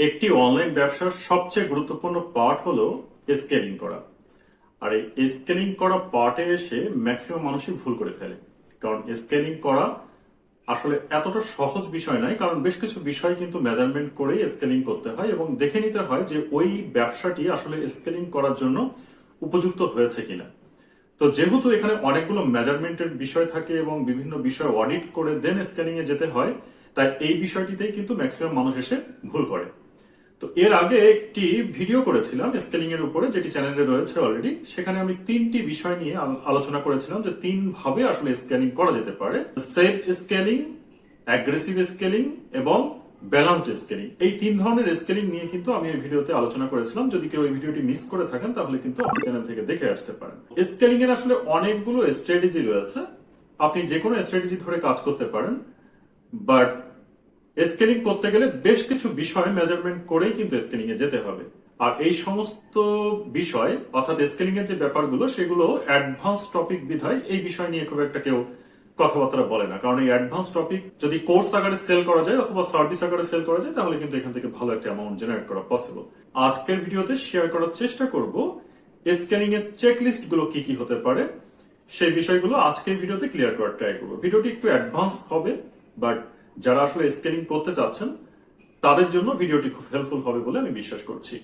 একটি অনলাইন ব্যবসার সবচেয়ে গুরুত্বপূর্ণ পার্ট হলো স্কেলিং করা। আর এই স্কেলিং করা পার্টে এসে ম্যাক্সিমাম মানুষই ভুল করে ফেলে। কারণ স্কেলিং করা আসলে এতটা সহজ বিষয় নয়, কারণ বেশ কিছু বিষয় কিন্তু মেজারমেন্ট করেই স্কেলিং করতে হয় এবং দেখে নিতে হয় যে ওই ব্যবসাটি আসলে স্কেলিং করার জন্য উপযুক্ত হয়েছে কিনা। তো যেহেতু এখানে অনেকগুলো মেজারমেন্টের বিষয় থাকে এবং বিভিন্ন বিষয় অডিট করে দেন স্কেলিং এ যেতে হয়, তাই এই বিষয়টিতেই কিন্তু ম্যাক্সিমাম মানুষ এসে ভুল করে। তো এর আগে একটি ভিডিও করেছিলাম স্কেলিং এর উপরে, যেটি চ্যানেলে রয়েছে অলরেডি। সেখানে আমি তিনটি বিষয় নিয়ে আলোচনা করেছিলাম যে তিন ভাবে আসলে স্কেলিং করা যেতে পারে: সেফ স্কেলিং, অ্যাগ্রেসিভ স্কেলিং এবং ব্যালেন্সড স্কেলিং। এই তিন ধরনের স্কেলিং নিয়ে কিন্তু আমি এই ভিডিওতে আলোচনা করেছিলাম। যদি কেউ এই ভিডিওটি মিস করে থাকেন তাহলে কিন্তু আপনি চ্যানেল থেকে দেখে আসতে পারেন। স্কেলিং এর আসলে অনেকগুলো স্ট্র্যাটেজি রয়েছে, আপনি যে কোনো স্ট্র্যাটেজি ধরে কাজ করতে পারেন, বাট স্কেলিং করতে গেলে বেশ কিছু বিষয় মেজারমেন্ট করেই কিন্তু স্কেলিং এ যেতে হবে। আর এই সমস্ত বিষয় অর্থাৎ স্কেলিং এর যে ব্যাপারগুলো সেগুলো অ্যাডভান্স টপিক বিধায় এই বিষয় নিয়ে খুব একটা কেউ কথাবার্তা বলে না। কারণ এই অ্যাডভান্স টপিক যদি কোর্স আকারে সেল করা যায় অথবা সার্ভিস আকারে সেল করা যায় তাহলে কিন্তু এখান থেকে ভালো একটা অ্যামাউন্ট জেনারেট করা পসিবল। আজকের ভিডিওতে শেয়ার করার চেষ্টা করব স্কেলিং এর চেকলিস্ট গুলো কি কি হতে পারে, সেই বিষয়গুলো আজকের ভিডিওতে ক্লিয়ার করার ট্রাই করবো। ভিডিওটি একটু অ্যাডভান্স হবে, বাট যারা আসলে স্কেলিং করতে চাচ্ছেন তাদের জন্য ভিডিওটি খুব হেল্পফুল হবে বলে আমি বিশ্বাস করছি।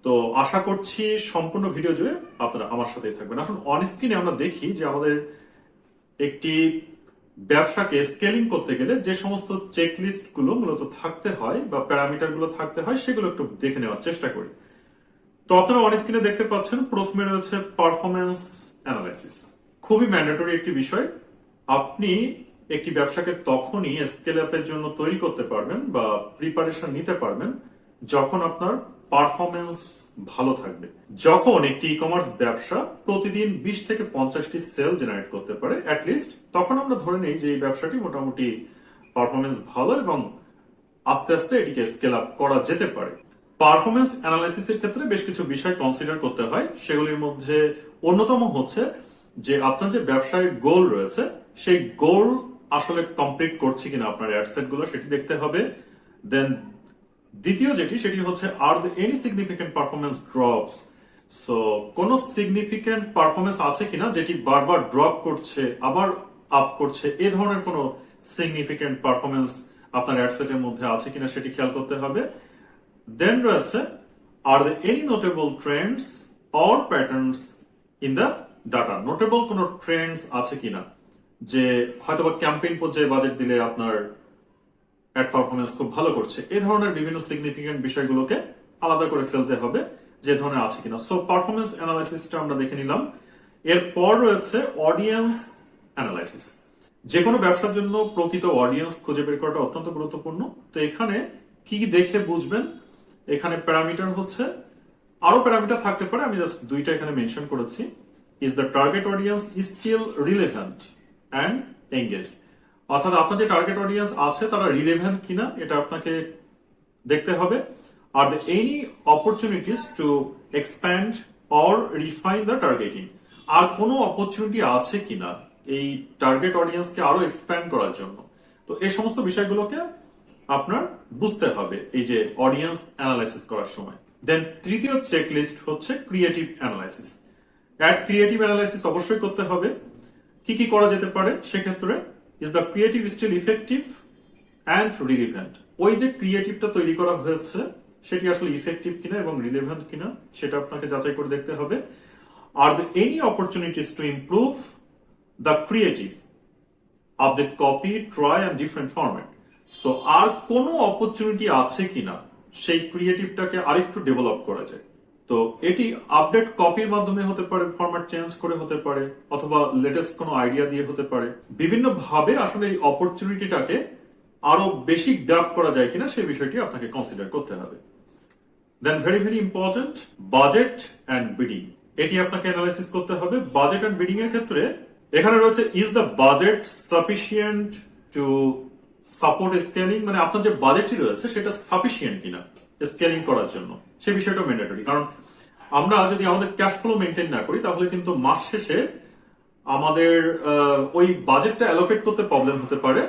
তো আশা করছি সম্পূর্ণ ভিডিও জুড়ে আপনারা আমার সাথেই থাকবেন। আসুন অন স্ক্রিনে আমরা দেখি যে আমাদের একটি ব্যবসাকে স্কেলিং করতে গেলে যে সমস্ত চেকলিস্ট গুলো মূলত থাকতে হয় বা প্যারামিটার গুলো থাকতে হয় সেগুলো একটু দেখে নেওয়ার চেষ্টা করি। তো আপনারা অন স্ক্রিনে দেখতে পাচ্ছেন প্রথমে রয়েছে পারফরমেন্স অ্যানালাইসিস। খুবই ম্যান্ডেটরি একটি বিষয়। আপনি একটি ব্যবসাকে তখনই স্কেল আপের জন্য তৈরি করতে পারবেন বা প্রিপারেশন নিতে পারবেন যখন আপনার পারফরমেন্স ভালো থাকবে। যখন একটি ই কমার্স ব্যবসা প্রতিদিন 20 থেকে 50টি সেল জেনারেট করতে পারে অ্যাটলিস্ট, তখন আমরা ধরে নেই যে এই ব্যবসাটি মোটামুটি পারফরমেন্স ভালো এবং আস্তে আস্তে এটিকে স্কেল আপ করা যেতে পারে। পারফরমেন্স অ্যানালাইসিসের ক্ষেত্রে বেশ কিছু বিষয় কনসিডার করতে হয়। সেগুলির মধ্যে অন্যতম হচ্ছে যে আপনার যে ব্যবসায় গোল রয়েছে সেই গোল আসলে কমপ্লিট করছে কিনা আপনার অ্যাডসেট গুলো, সেটি দেখতে হবে। দেন দ্বিতীয় যেটি, সেটি হচ্ছে are any significant performance drops. So কোন সিগনিফিকেন্ট পারফরমেন্স আছে কিনা যেটি বারবার ড্রপ করছে আবার আপ করছে, এ ধরনের কোন সিগনিফিকেন্ট পারফরমেন্স আপনার অ্যাডসেটের মধ্যে আছে কিনা সেটি খেয়াল করতে হবে। দেন রয়েছে are any notable trends or patterns in the data. Notable কোন ট্রেন্ডস আছে কিনা, যে হয়তোবা ক্যাম্পেইন পর্যায়ে বাজেট দিলে আপনার অ্যাড পারফরমেন্স খুব ভালো করছে, এই ধরনের বিভিন্ন সিগনিফিকেন্ট বিষয়গুলোকে আলাদা করে ফেলতে হবে যে ধরনের আছে কিনা। সো পারফরমেন্স অ্যানালাইসিসটা আমরা দেখে নিলাম। এরপর রয়েছে অডিয়েন্স অ্যানালাইসিস। যে কোনো ব্যবসার জন্য প্রকৃত অডিয়েন্স খুঁজে বের করাটা অত্যন্ত গুরুত্বপূর্ণ। তো এখানে কি দেখে বুঝবেন? এখানে প্যারামিটার হচ্ছে, আরো প্যারামিটার থাকতে পারে, আমি জাস্ট দুইটা এখানে মেনশন করেছি। Is the target audience still relevant and engaged. অর্থাৎ আপনার যে টার্গেট অডিয়েন্স আছে তারা রিলেভেন্ট কিনা এটা আপনাকে দেখতে হবে। Are any opportunities to expand or refine the targeting. আর কোনো অপরচুনিটি আছে কিনা এই টার্গেট অডিয়েন্সকে আরো এক্সপ্যান্ড করার জন্য। তো এই সমস্ত বিষয়গুলোকে আপনার বুঝতে হবে এই যে অডিয়েন্স অ্যানালাইসিস করার সময়। দেন তৃতীয় চেকলিস্ট হচ্ছে ক্রিয়েটিভ অ্যানালাইসিস। ক্রিয়েটিভ অ্যানালাইসিস অবশ্যই করতে হবে। কি কি করা যেতে পারে সেক্ষেত্রে? Is the creative still effective and relevant. ওই যে ক্রিয়েটিভটা তৈরি করা হয়েছে সেটি আসলে ইফেক্টিভ কিনা এবং রিলেভেন্ট কিনা সেটা আপনাকে যাচাই করে দেখতে হবে। Are any opportunities to improve the creative, update copy, try and different format. So আর কোনো অপরচুনিটি আছে কিনা সেই ক্রিয়েটিভটাকে আরেকটু ডেভেলপ করা যায়। তো এটি আপডেট কপির মাধ্যমে হতে পারে, ফরম্যাট চেঞ্জ করে হতে পারে, অথবা লেটেস্ট কোনো আইডিয়া দিয়ে হতে পারে। বিভিন্ন ভাবে আসলে এই অপরচুনিটিটাকে আরো বেশি গ্র্যাব করা যায় কিনা সেই বিষয়টি আপনাকে কনসিডার করতে হবে। Then very very important, budget and bidding. এটি আপনাকে অ্যানালাইসিস করতে হবে। বাজেট অ্যান্ড বিডিং এর ক্ষেত্রে এখানে রয়েছে is the budget sufficient to support scaling. মানে আপনার যে বাজেটটি রয়েছে সেটা সাফিসিয়েন্ট কিনা স্কেলিং করার জন্য, সে বিষয়টা ম্যান্ডেটরি। কারণ আমরা যদি আমাদের ক্যাশ ফ্লো মেনটেন না করি তাহলে কিন্তু মাস শেষে আমাদের ওই বাজেটটা অ্যালোকেট করতে প্রবলেম হতে পারে।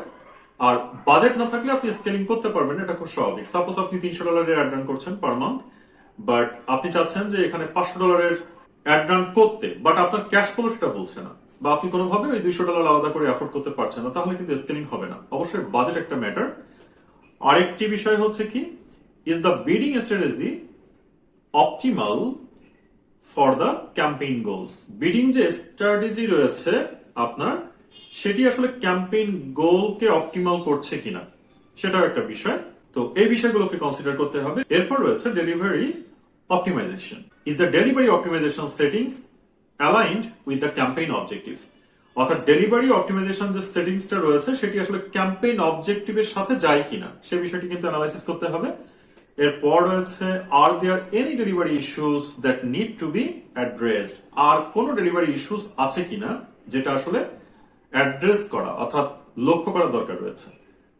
আর বাজেট না থাকলে আপনি স্কেলিং করতে পারবেন, এটা খুব স্বাভাবিক। সাপোজ আপনি $300 অ্যাড রান করছেন পার মান্থ, বাট আপনি চাচ্ছেন যে এখানে $500 অ্যাড রান করতে, বাট আপনার ক্যাশ ফ্লো সেটা বলছে না, বা আপনি কোনোভাবে ওই $200 আলাদা করে অ্যাফোর্ড করতে পারছেন না, তাহলে কিন্তু স্কেলিং হবে না। অবশ্যই বাজেট একটা ম্যাটার। আরেকটি বিষয় হচ্ছে কি, is the bidding strategy optimal for the campaign goals. Bidding যে স্ট্র্যাটেজি রয়েছে আপনার, সেটি আসলে ক্যাম্পেইন গোলকে অপটিমাল করছে কিনা, সেটাও একটা বিষয়। তো এই বিষয়গুলোকে কনসিডার করতে হবে। এরপর রয়েছে delivery optimisation. Is the delivery optimisation settings aligned with the campaign objectives. অর্থাৎ ডেলিভারি অপটিমাইজেশন যে সেটিংসটা রয়েছে সেটি আসলে ক্যাম্পেইন অবজেক্টিভের সাথে যায় কিনা, সে বিষয়টি কিন্তু অ্যানালাইসিস করতে হবে। এরপর রয়েছে are there any delivery issues that need to be addressed. আর কোন ডেলিভারি ইস্যুস আছে কিনা যেটা আসলে অ্যাড্রেস করা অর্থাৎ লক্ষ্য করা দরকার রয়েছে।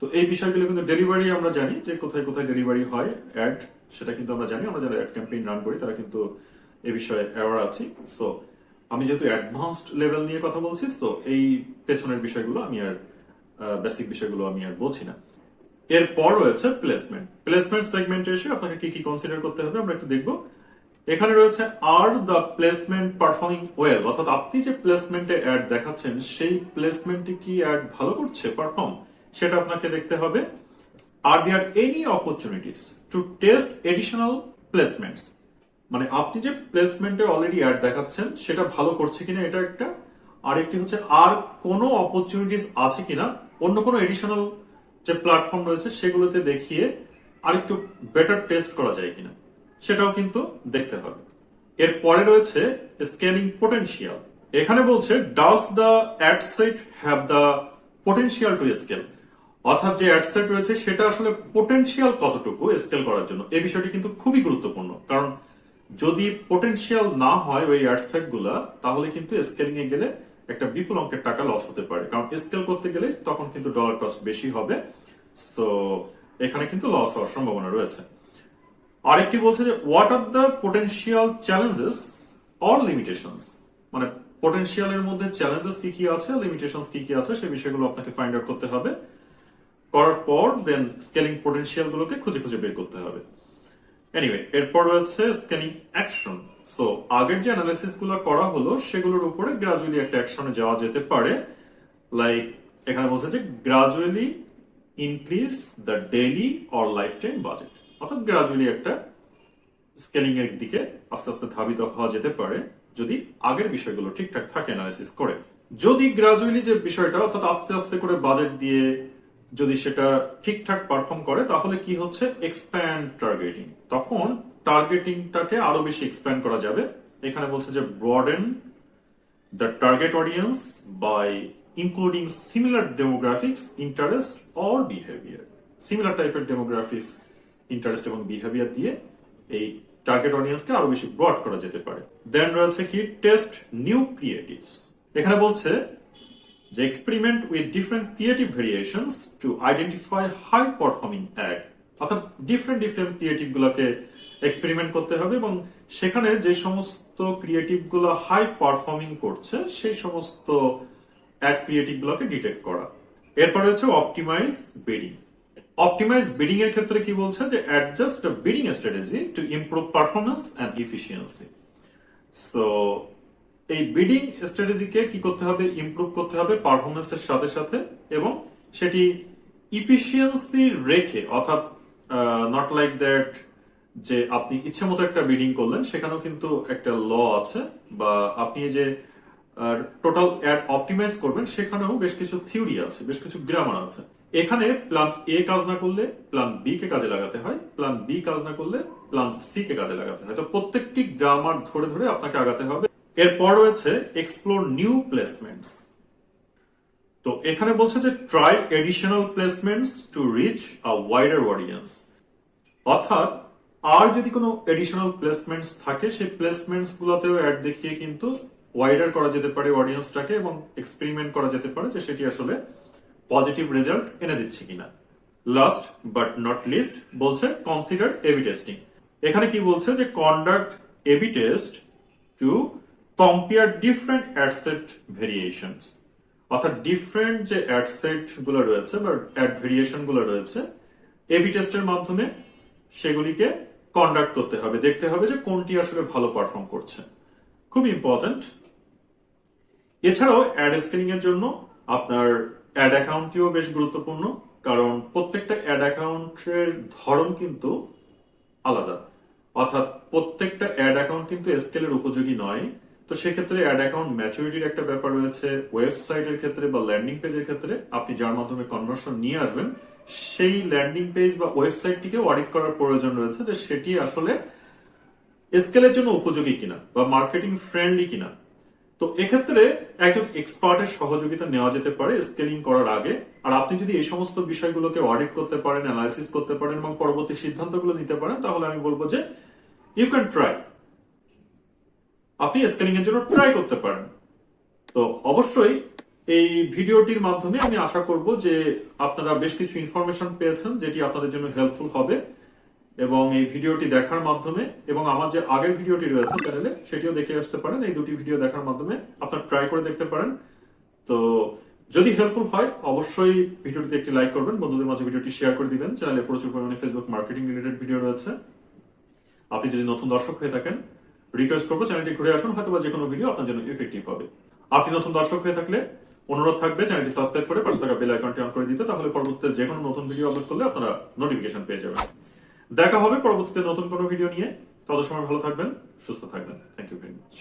তো এই বিষয়গুলো কিন্তু ডেলিভারি আমরা জানি যে কোথায় কোথায় ডেলিভারি হয় অ্যাড, সেটা কিন্তু আমরা জানি। আমরা যারা অ্যাড ক্যাম্পেইন রান করি তারা কিন্তু এই বিষয়ে অ্যাওয়ার আছি। সো আমি যেহেতু অ্যাডভান্সড লেভেল নিয়ে কথা বলছি, তো এই পেছনের বিষয়গুলো আমি আর বেসিক বিষয়গুলো আমি আর বলছি না। এরপর রয়েছে প্লেসমেন্ট। প্লেসমেন্ট সেগমেন্টে এসে আপনাকে কি কি কনসিডার করতে হবে আমরা একটু দেখব। এখানে রয়েছে are the placement performing well, অর্থাৎ আপনি যে প্লেসমেন্টে অ্যাড দেখাচ্ছেন সেই প্লেসমেন্টে কি অ্যাড ভালো করছে পারফর্ম, সেটা আপনাকে দেখতে হবে। Are there any opportunities to test additional placements, মানে আপনি যে প্লেসমেন্টে অলরেডি অ্যাড দেখাচ্ছেন সেটা ভালো করছে কিনা, এটা একটা। আরেকটি হচ্ছে আর কোনো অপরচুনিটিস আছে কিনা অন্য কোনো এডিশনাল যে প্ল্যাটফর্ম রয়েছে সেগুলোতে দেখিয়ে আরেকটু বেটার টেস্ট করা যায় কিনা, সেটাও কিন্তু দেখতে হবে। এরপরে রয়েছে স্কেলিং পোটেনশিয়াল। এখানে বলছে does the ad set have the potential to scale, অর্থাৎ যে অ্যাড সেট রয়েছে সেটা আসলে পোটেনশিয়াল কতটুকু স্কেল করার জন্য, এই বিষয়টি কিন্তু খুবই গুরুত্বপূর্ণ। কারণ যদি পোটেনশিয়াল না হয় ওই অ্যাড সেট গুলা, তাহলে কিন্তু স্কেলিং এ গেলে একটা বিপুল অঙ্কের টাকা লস হতে পারে। কারণ স্কেল করতে গেলে তখন কিন্তু ডলার কস্ট বেশি হবে, তো এখানে কিন্তু লস হওয়ার সম্ভাবনা রয়েছে। আরেকটি বলছে যে what are the potential challenges or limitations, মানে পোটেনশিয়ালের মধ্যে চ্যালেঞ্জেস কি কি আছে, লিমিটেশনস কি কি আছে, সেই বিষয়গুলো আপনাকে ফাইন্ড আউট করতে হবে। করার পর দেন স্কেলিং পোটেনশিয়াল গুলোকে খুঁজে খুঁজে বের করতে হবে। এনিওয়ে, এরপর রয়েছে স্কেলিং অ্যাকশন। সো আগের যে অ্যানালাইসিস গুলো করা হলো সেগুলোর উপরে গ্রাজুয়ালি একটা অ্যাকশনে যাওয়া যেতে পারে। লাইক এখানে বলছে যে gradually increase the daily or life time budget, অর্থাৎ গ্রাজুয়ালি একটা স্কেলিং এর দিকে আস্তে আস্তে ধাবিত হওয়া যেতে পারে যদি আগের বিষয়গুলো ঠিকঠাক থাকে অ্যানালাইসিস করে। যদি গ্রাজুয়ালি যে বিষয়টা অর্থাৎ আস্তে আস্তে করে বাজেট দিয়ে যদি সেটা ঠিকঠাক পারফর্ম করে, তাহলে কি হচ্ছে এক্সপ্যান্ড টার্গেটিং, তখন টার্গেটিংটাকে আরো বেশি এক্সপ্যান্ড করা যাবে। এখানে বলছে যে broaden the target audience by including similar demographics interest or behaviour. Similar টাইপের ডেমোগ্রাফিক্স ইন্টারেস্ট এবং বিহেভিয়ার দিয়ে এই টার্গেট অডিয়েন্সকে আরো বেশি ব্রড করা যেতে পারে। দেন রয়েছে কি টেস্ট নিউ ক্রিয়েটিভস। এখানে বলছে যে experiment with different creative variations to identify high performing ad, অর্থাৎ ডিফারেন্ট ডিফারেন্ট ক্রিয়েটিভ গুলোকে এক্সপেরিমেন্ট করতে হবে এবং সেখানে যে সমস্ত ক্রিয়েটিভ গুলো হাই পারফর্মিং করছে সেই সমস্ত অ্যাড ক্রিয়েটিভ গুলোকে ডিটেক্ট করা। এরপর হচ্ছে অপটিমাইজ বিডিং। অপটিমাইজ বিডিং এর ক্ষেত্রে কি বলছে যে adjust the bidding strategy to improve performance and efficiency. So এই বিডিং স্ট্র্যাটেজিকে কি করতে হবে, ইমপ্রুভ করতে হবে পারফরমেন্সের সাথে সাথে, এবং সেটি ইফিসিয়েন্সি রেখে, অর্থাৎ নট লাইক দ্যাট যে আপনি ইচ্ছে মতো একটা বিডিং করলেন, সেখানেও কিন্তু একটা ল আছে, বা আপনি যে টোটাল অ্যাড অপটিমাইজ করবেন সেখানেও বেশ কিছু থিওরি আছে, বেশ কিছু গ্রামার আছে। এখানে প্ল্যান এ কাজ না করলে প্ল্যান বি কে কাজে লাগাতে হয়, প্ল্যান বি কাজ না করলে প্ল্যান সি কে কাজে লাগাতে হয়। তো প্রত্যেকটি গ্রামার ধরে ধরে আপনাকে আগাতে হবে। এরপর রয়েছে এক্সপ্লোর নিউ প্লেসমেন্টস। তো এখানে বলছে যে try additional placements to reach a wider audience, অর্থাৎ আর যদি কোনো এডিশনাল প্লেসমেন্টস থাকে সেই প্লেসমেন্টস গুলোতেও অ্যাড দেখিয়ে কিন্তু ওয়াইডার করা যেতে পারে অডিয়েন্সটাকে, এবং এক্সপেরিমেন্ট করা যেতে পারে যে সেটি আসলে পজিটিভ রেজাল্ট এনে দিচ্ছে কিনা। লাস্ট বাট নট লিস্ট বলছে কনসিডার এবি টেস্টিং। এখানে কি বলছে যে conduct A B test to compare different ad set variations, অর্থাৎ ডিফারেন্ট যে অ্যাড সেট গুলো রয়েছে বা অ্যাড ভেরিয়েশন গুলো রয়েছে এবি টেস্টের মাধ্যমে সেগুলিকে কন্ডাক্ট করতে হবে, দেখতে হবে যে কোনটি আসলে ভালো পারফর্ম করছে। খুব ইম্পর্টেন্ট। এছাড়াও অ্যাড স্ক্যানিং এর জন্য আপনার অ্যাড অ্যাকাউন্টটিও বেশ গুরুত্বপূর্ণ, কারণ প্রত্যেকটা অ্যাড অ্যাকাউন্টের ধরন কিন্তু আলাদা, অর্থাৎ প্রত্যেকটা অ্যাড অ্যাকাউন্ট কিন্তু স্কেলের উপযোগী নয়। তো সেক্ষেত্রে অ্যাড অ্যাকাউন্ট ম্যাচুরিটির একটা ব্যাপার রয়েছে। ওয়েবসাইটের ক্ষেত্রে বা ল্যান্ডিং পেজের ক্ষেত্রে আপনি যার মাধ্যমে কনভার্সন নিয়ে আসবেন সেই ল্যান্ডিং পেজ বা ওয়েবসাইটটিকে অডিট করার প্রয়োজন রয়েছে যে সেটি আসলে স্কেলের জন্য উপযোগী কিনা বা মার্কেটিং ফ্রেন্ডলি কিনা। তো এক্ষেত্রে একজন এক্সপার্টের সহযোগিতা নেওয়া যেতে পারে স্কেলিং করার আগে। আর আপনি যদি এই সমস্ত বিষয়গুলোকে অডিট করতে পারেন, অ্যানালাইসিস করতে পারেন এবং পরবর্তী সিদ্ধান্তগুলো নিতে পারেন, তাহলে আমি বলবো যে ইউ ক্যান ট্রাই, আপনি স্কেলিং এর জন্য ট্রাই করতে পারেন। তো অবশ্যই এই ভিডিওটির মাধ্যমে আমি আশা করব যে আপনারা বেশ কিছু ইনফরমেশন পেয়েছেন যেটি আপনাদের জন্য হেল্পফুল হবে, এবং এই ভিডিওটি দেখার মাধ্যমে এবং আমার যে আগের ভিডিওটি রয়েছে চ্যানেলে সেটিও দেখে আসতে পারেন। এই দুটি ভিডিও দেখার মাধ্যমে আপনারা ট্রাই করে দেখতে পারেন। তো যদি হেল্পফুল হয় অবশ্যই ভিডিওটিতে একটি লাইক করবেন, বন্ধুদের মাঝে ভিডিওটি শেয়ার করে দিবেন। চ্যানেলে প্রচুর পরিমাণে ফেসবুক মার্কেটিং রিলেটেড ভিডিও রয়েছে। আপনি যদি নতুন দর্শক হয়ে থাকেন রিকোয়েস্ট করবো চ্যানেলটি ঘুরে আসুন, হয়তো বা যে কোনো ভিডিও আপনার জন্য এফেক্টিভ হবে। আপনি নতুন দর্শক হয়ে থাকলে অনুরোধ থাকবে চ্যানেলটি সাবস্ক্রাইব করে পাশে থাকা বেল আইকনটি অন করে দিতে, তাহলে পরবর্তীতে যে কোনো নতুন ভিডিও আপলোড করলে আপনারা নোটিফিকেশন পেয়ে যাবেন। দেখা হবে পরবর্তীতে নতুন কোনো ভিডিও নিয়ে। তত সময় ভালো থাকবেন, সুস্থ থাকবেন। Thank you very much.